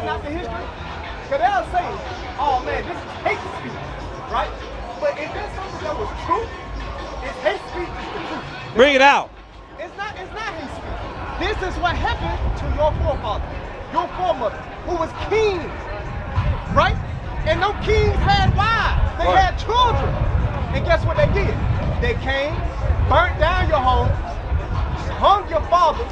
that not the history? Because they'll say, oh man, this is hate speech, right? But if there's something that was true, it's hate speech is the truth. Bring it out. It's not hate speech. This is what happened to your forefather, your foremother, who was kings, right? And no kings had wives. They had children. And guess what they did? They came, burnt down your home, hung your fathers.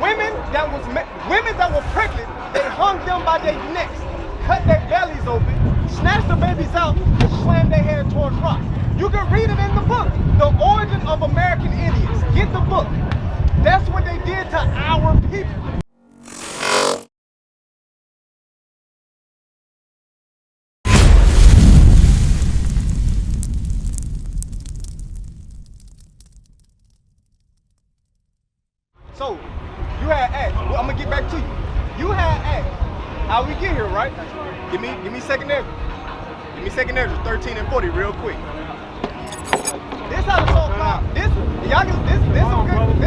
Women that were pregnant, they hung them by their necks, cut their bellies open, snatched the babies out, and slammed their head towards rocks. You can read it in the book, The Origin of American Indians. Get the book. That's what they did to our people. So, you had asked, well, I'm gonna get back to you. You had asked how we get here, right? Give me second Ezra. Give me second Ezra, 13 and 40 real quick. This how the so-called, this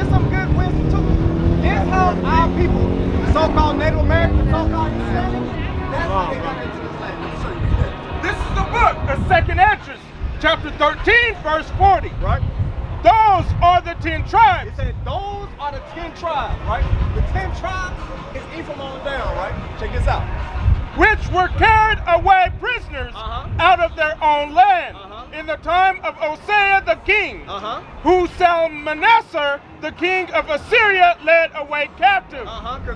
some good wisdom too. This how our people, the so-called Native Americans, so-called Hispanics, that's how they got into this land. Let me show you this. This is the book, the second Ezra, chapter 13, verse 40. Right? Those are the 10 tribes. It said those are the 10 tribes, right? The 10 tribes is Ephraim on down, right? Check this out. Which were carried away prisoners out of their own land in the time of Hosea the king, who Salmanassar, the king of Assyria, led away captive.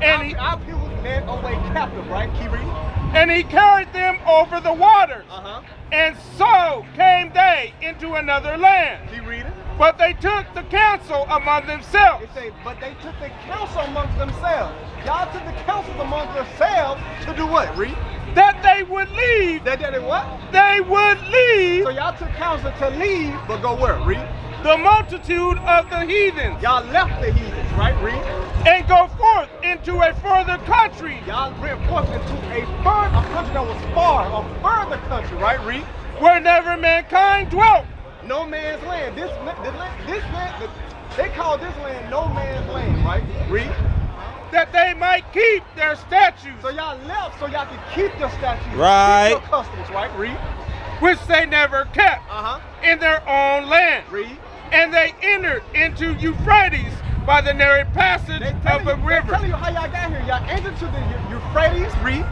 And our people led away captive, right? Keep reading. And he carried them over the waters. And so came they into another land. Keep reading. But they took the counsel among themselves. It say, but they took the counsel amongst themselves. Y'all took the counsel amongst yourselves to do what? Read. That they would leave. They did what? They would leave. So y'all took counsel to leave, but go where? Read. The multitude of the heathens. Y'all left the heathens, right? Read. And go forth into a further country. Y'all went forth into a country that was far, a further country, right? Read. Where never mankind dwelt. No man's land. This land, they call this land no man's land, right? Read. That they might keep their statutes. So y'all left so y'all could keep your statutes. Right. Keep your customs, right? Read. Which they never kept in their own land. Read. And they entered into Euphrates by the narrow passage of a river. They're telling you how y'all got here. Y'all entered to the Euphrates. Read.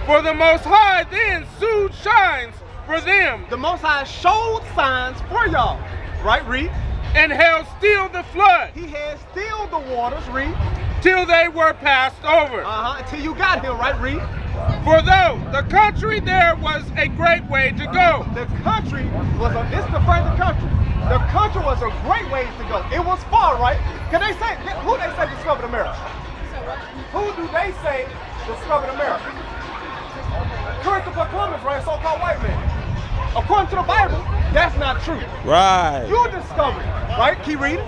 For the Most High then soon shines for them. The Most High showed signs for y'all. Right? Read. And held still the flood. He had still the waters. Read. Till they were passed over. Until you got here, right? Read. For though the country there was a great way to go. The country was this is the further country. The country was a great ways to go. It was far, right? Can they say who they say discovered America? Who do they say discovered America? Christopher Columbus, right? So-called white man. According to the Bible, that's not true. Right. You discovered it, right? Keep reading.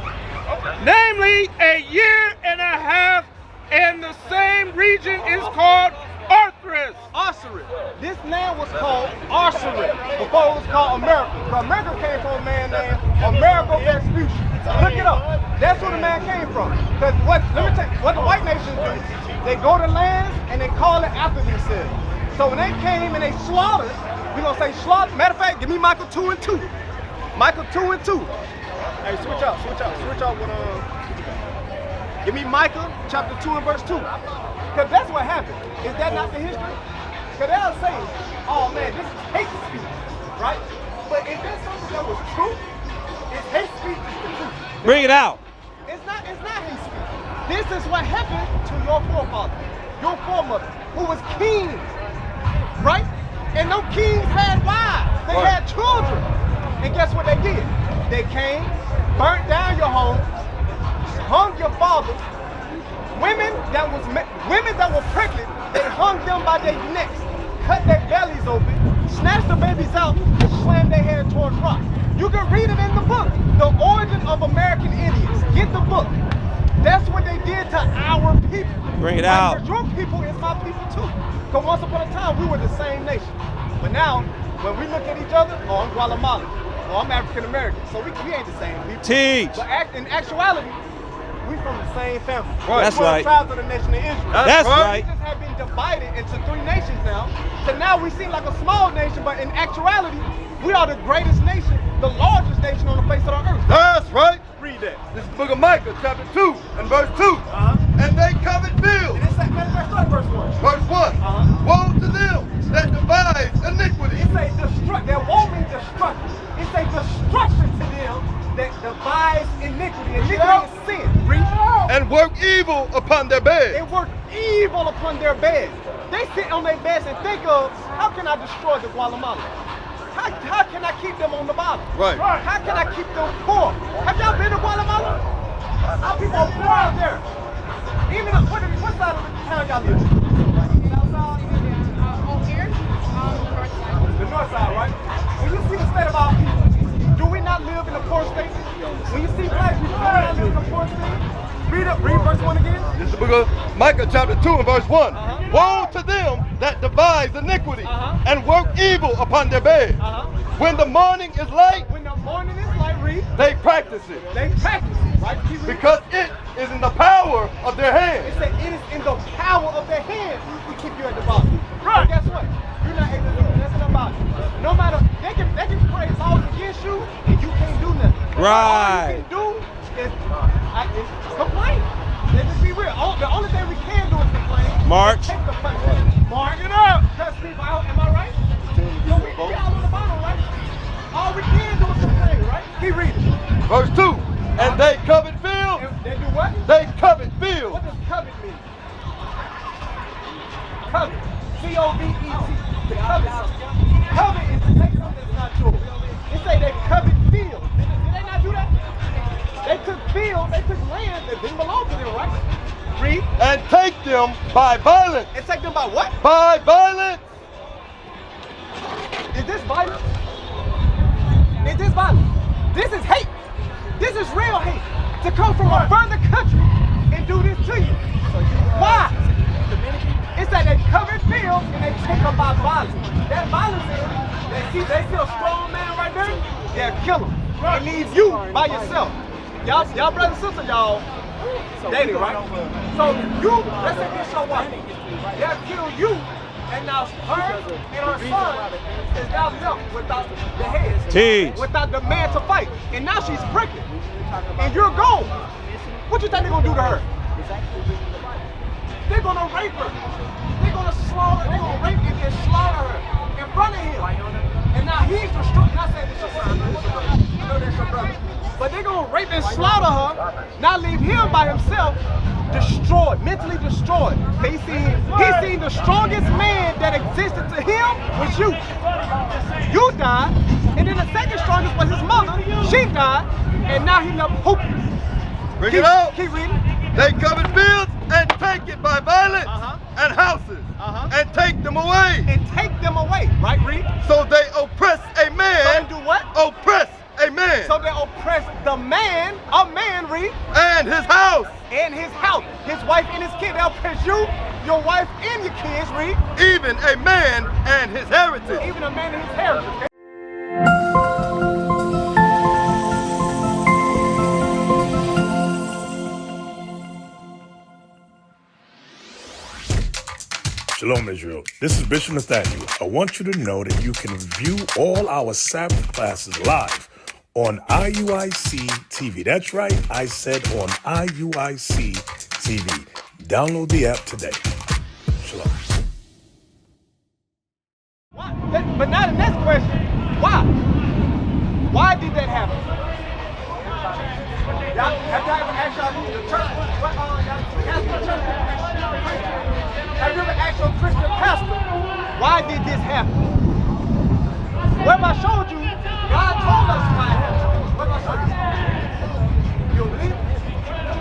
Namely, a year and a half, and the same region is called Arthurus. This land was called Arthurus before it was called America. Because America came from a man named Amerigo Vespucci. Look it up. That's where the man came from. Because let me tell you, what the white nations do, they go to lands and they call it after themselves. So when they came and they slaughtered, we're going to say slaughter. Matter of fact, give me Michael 2 and 2. Michael 2 and 2. Hey, switch out with give me Micah chapter 2 and verse 2. Because that's what happened. Is that not the history? Because they'll say, oh man, this is hate speech, right? But if there's something that was true, it's hate speech is the truth. Bring it out. It's not hate speech. This is what happened to your forefather, your foremother, who was kings, right? And no kings had wives. They had children. And guess what they did? They came, burnt down your home, hung your fathers. Women that were pregnant, they hung them by their necks, cut their bellies open, snatched the babies out, and slammed their head towards rocks. You can read it in the book, The Origin of American Indians. Get the book. That's what they did to our people. Bring it out. Your people is my people too. Because once upon a time, we were the same nation. But now, when we look at each other, oh, I'm Guatemalan, oh, I'm African American, so we ain't the same people. Teach. But in actuality, we from the same family. That's right. 12 tribes of the nation of Israel. That's right. We just have been divided. divided into 3 nations now. So now we seem like a small nation, but in actuality, we are the greatest nation, the largest nation on the face of the earth. That's right. Read that. This is the book of Micah, chapter 2 and verse 2. And they covet fields. And it's like, verse 1. Verse 1. Woe to them that devise iniquity. It's a destruction. There won't be destruction. It's a destruction to them that devise iniquity. Iniquity is sin. Read. And work evil upon their They bed. work evil upon their beds. They sit on their beds and think of, how can I destroy the Guatemala? How can I keep them on the bottom? Right. How can I keep them poor? Have y'all been to Guatemala? Our people are poor out there. Even what side of the town y'all live in? The north side, right? When you see the state of our people, do we not live in a poor state? When you see black people, do we not live in a poor state? Read verse 1 again. This is the book of Micah, chapter 2 and verse 1. Woe to them that devise iniquity and work evil upon their bed. When the morning is light, When the morning is light, read. they practice it, They practice it, right? Keep reading. because it is in the power of their It hands. said it is in the power of their hands to keep you at the bottom. Right. But guess what? You're not able to do nothing about it. No matter, they can create laws against you and you can't do nothing. Right. All you can do is complain. Let's just be real. The only thing we can do is complain. March. Take the punishment. Mark it up. Cuss people out. Am I right? So we all on the bottom, right? All we can do is complain, right? Keep reading. Verse 2. And they covet fields. And they do what? They covet fields. What does covet mean? Covet. C-O-V-E-T. To covet something. Covet is to take something that's not yours. They say they covet fields. Did they not do that? They took fields, they took land that didn't belong to them, right? Read. And take them by violence. And take them by what? By violence. Is this violence? Is this violence? This is hate. This is real hate. To come from a further country and do this to you. Why? It's that they cover fields and they take them by violence. That violence is, they see a strong man right there, they'll kill him. And leave you by yourself. Y'all brothers and sisters, y'all dating, right? So you, let's say this your wife. They'll kill you. And now her and her son is now left without the head. Teach. Without the man to fight. And now she's pregnant. And you're gone. What you think they're gonna do to her? They're gonna rape her. They're gonna slaughter, they're gonna rape and then slaughter her in front of him. And now he's destroyed. Not saying this your son, I know that's your brother. But they're gonna rape and slaughter her, not leave him by himself, destroyed, mentally destroyed. He seen the strongest man that existed to him was you. You died, and then the second strongest was his mother. She died, and now he left hopeless. Bring it out. Keep reading. They covet fields and take it by violence and houses and take them away. And take them away, right, read? So they oppress a man. So they do what? Oppress a man. So they oppress the man, a man, read, And his house. and his house, his wife and his kid. They oppress you, your wife and your kids, read, Even a man and his heritage. even a man and his heritage. Shalom, Israel. This is Bishop Nathaniel. I want you to know that you can view all our Sabbath classes live on IUIC TV. That's right, I said on IUIC TV. Download the app today. Shalom. Why? But now the next question, why? Why did that happen? Y'all, have y'all ever asked y'all the church? Have you ever asked your Christian pastor, why did this happen? What if I showed you, God told us why it happened. What if I showed you? You believe it?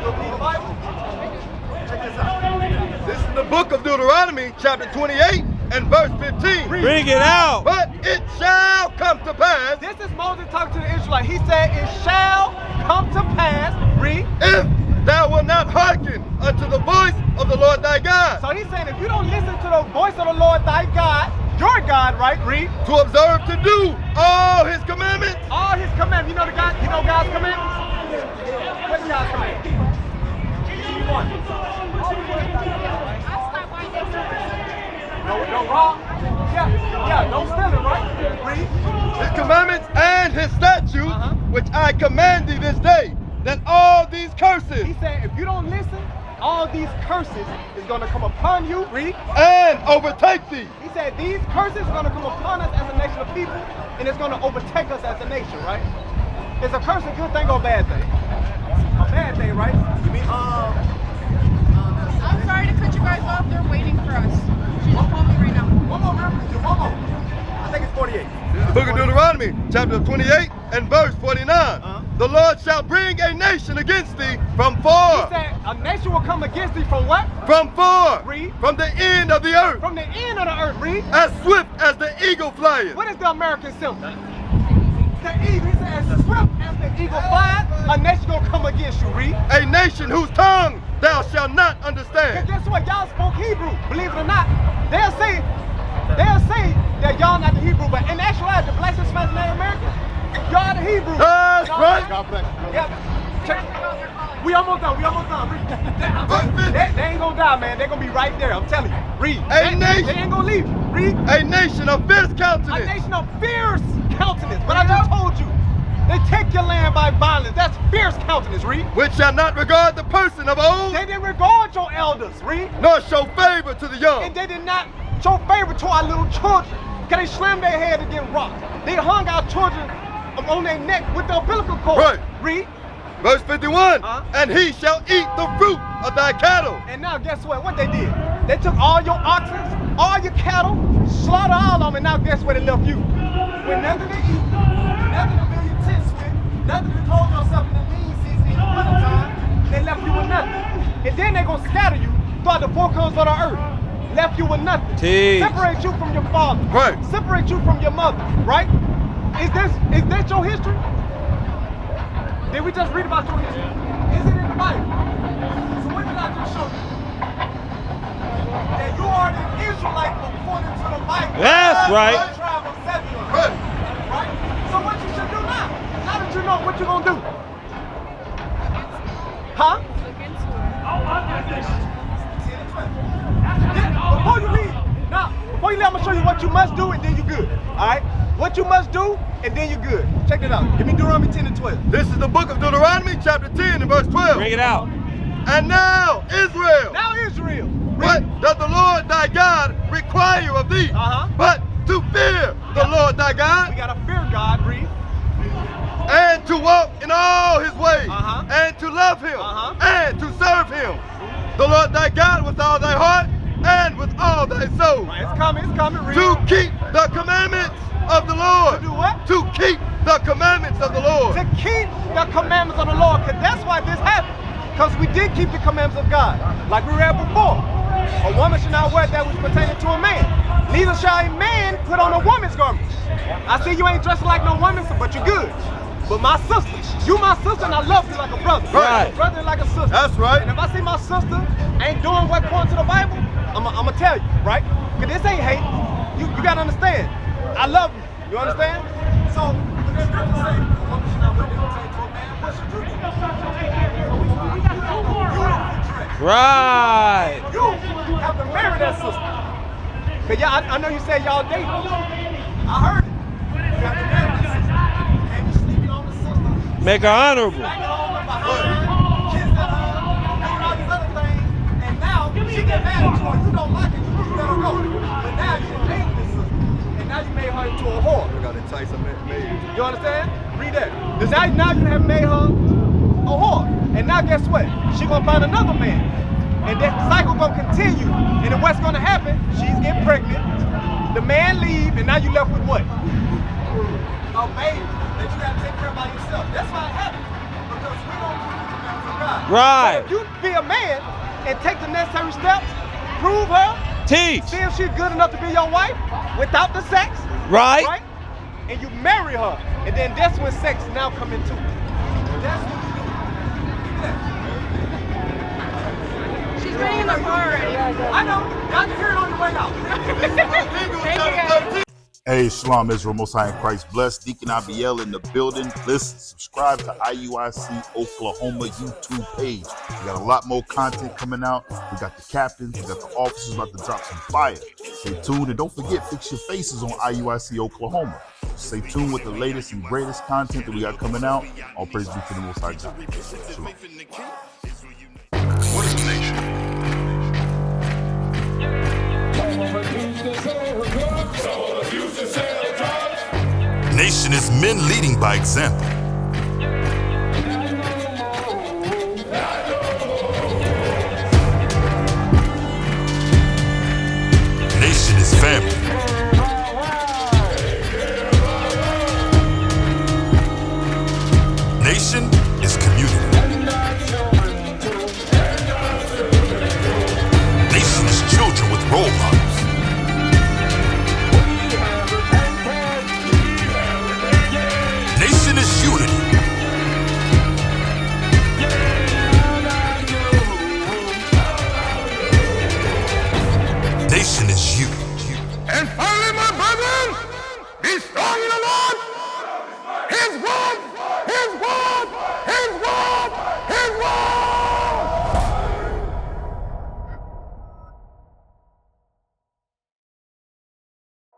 You believe the Bible? Check this out. This is the book of Deuteronomy, chapter 28 and verse 15. Bring it out. But it shall come to pass, This is Moses talking to the Israelites. He said, it shall come to pass, read. if thou wilt not hearken unto the voice of the Lord thy God, So he's saying, if you don't listen to the voice of the Lord thy God, your God, right, read, to observe to do all his commandments, all his commandments. You know God's commandments? What's God's commandments? rob. Yeah, don't steal it, right? Read. His commandments and his statutes, which I command thee this day, that all these curses He said, if you don't listen, all these curses is going to come upon you. Read. and overtake thee. He said, these curses are going to come upon us as a nation of people, and it's going to overtake us as a nation, right? Is a curse a good thing or a bad thing? A bad thing, right? You mean, I'm sorry to cut you guys off. They're waiting for us. She just called me right now. one more, one more. I think it's 48. This is the book of Deuteronomy, chapter 28 and verse 49. The Lord shall bring a nation against thee from He far. said, a nation will come against thee from what? From far. Read. From the end of the earth. From the end of the earth. Read. As swift as the eagle flyeth. What is the American symbol? The eagle. He said, as swift as the eagle flies, a nation gonna come against you. Read. A nation whose tongue thou shalt not And understand. guess what? Y'all spoke Hebrew. Believe it or not, they'll say that y'all not the Hebrew, but in actuality, the blacks and Hispanics and Native Americans, y'all the Hebrew. That's Y'all- right. Yeah. Check. We almost done. Read. They ain't gonna die, man. They're gonna be right there. I'm telling you. Read. They ain't gonna leave. Read. A nation of fierce A countenance. nation of fierce countenance. But I just told you, they take your land by violence. That's fierce countenance. Read. Which shall not regard the person of old, They didn't regard your elders. Read. nor show favor to the young. And they did not show favor to our little children. Cause they slammed their head against rocks. They hung our children on their neck with the umbilical cord. Right. Read. Verse 51, Uh-huh. and he shall eat the fruit of thy cattle. And now guess what? What they did? They took all your oxen, all your cattle, slaughtered all of them, and now guess where they left you? With nothing to eat, nothing to build your tents with, nothing to clothe yourself in the lean season in the wintertime. They left you with nothing. And then they're gonna scatter you throughout the four corners of the earth. Left you with nothing. Teach. Separate you from your father. Right. Separate you from your mother. Right? Is this your history? Did we just read about your history? Is it in the Bible? So what did I just show you? That you are an Israelite according to the Bible. That's right. The tribe of Zebulun. Right. Right? So what you should do now? Now that you know what you're gonna do. Huh? Look into Before you leave, before you leave, I'm gonna show you what you must do and then you're good. Alright? What you must do and then you're good. Check it out. Give me Deuteronomy 10 and 12. This is the book of Deuteronomy, chapter 10 and verse 12. Bring it out. And now, Israel, Now Israel. what does the Lord thy God require of thee? But to fear the Lord thy We God, gotta fear God, read. and to walk in all his ways, Uh-huh. and to love him, Uh-huh. and to serve him. The Lord thy God with all thy heart, and with all thy soul. Right, it's coming, read. To keep the commandments of the Lord. To do what? To keep the commandments of the Lord. To keep the commandments of the Lord, because that's why this happened. Because we did keep the commandments of God. Like we read before. A woman should not wear that which pertains to a man. Neither shall a man put on a woman's garment. I see you ain't dressing like no woman, but you're good. But my sister, you my sister, and I love you like a brother. Right. A brother like a sister. That's right. And if I see my sister ain't doing what according to the Bible, I'm gonna tell you, right? Because this ain't hate. You gotta understand. I love you. You understand? So, when the scripture say, a woman should not wear that which pertains to a man, what should you do? Right. You have to marry that sister. Cause y'all, I know you said y'all dating. I heard it. You have to marry that sister. Can't be sleeping on the sister. Make her honorable. Back home and behind her, kissing her, doing all these other things. And now she get mad at you or you don't like it, you let her go. But now you done dated this sister. And now you made her into a whore. I got to entice a man. You understand? Read that. Because now you have made her a whore. And now guess what? She gonna find another man. And that cycle gonna continue. And then what's gonna happen? She's getting pregnant. The man leave, and now you left with what? A baby that you gotta take care of by yourself. That's why it happened. Because we don't keep the commandments of God. Right. But if you be a man and take the necessary steps, prove her, Teach. see if she's good enough to be your wife without the sex. Right. Right? And you marry her. And then that's when sex now come into it. That's what you do. She's waiting in the car already. I know. Y'all can hear it on the way out. Thank you guys. Hey, Shalom Israel, Most High in Christ bless. Deacon Abiel in the building. Listen, subscribe to IUIC Oklahoma YouTube page. We got a lot more content coming out. We got the captains, we got the officers about to drop some fire. Stay tuned and don't forget, fix your faces on IUIC Oklahoma. Stay tuned with the latest and greatest content that we got coming out. All praise be to the Most High God. Shalom. What is a nation? Nation is men leading by example. Nation is family. Nation is community. Nation is children with role models. Nation is unity. Nation is you. And